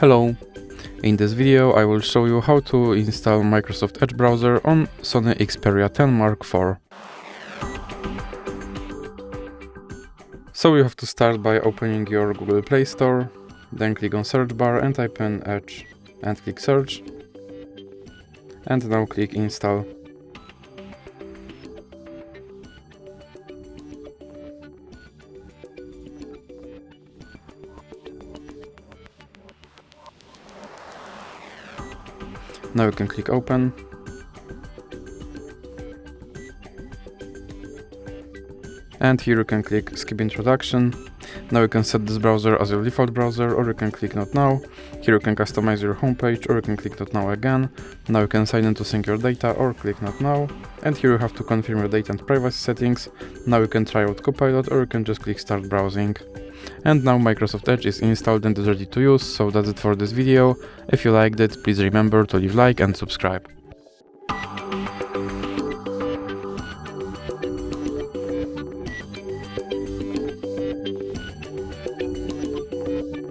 Hello! In this video I will show you how to install Microsoft Edge browser on SONY Xperia 10 Mark IV. So you have to start by opening your Google Play Store, then click on search bar and type in Edge and click search, and now click install. Now you can click open. And here you can click skip introduction. Now you can set this browser as your default browser, or you can click not now. Here you can customize your homepage, or you can click not now again. Now you can sign in to sync your data, or click not now. And here you have to confirm your data and privacy settings. Now you can try out Copilot, or you can just click start browsing. And now Microsoft Edge is installed and is ready to use, so that's it for this video. If you liked it, please remember to leave a like and subscribe.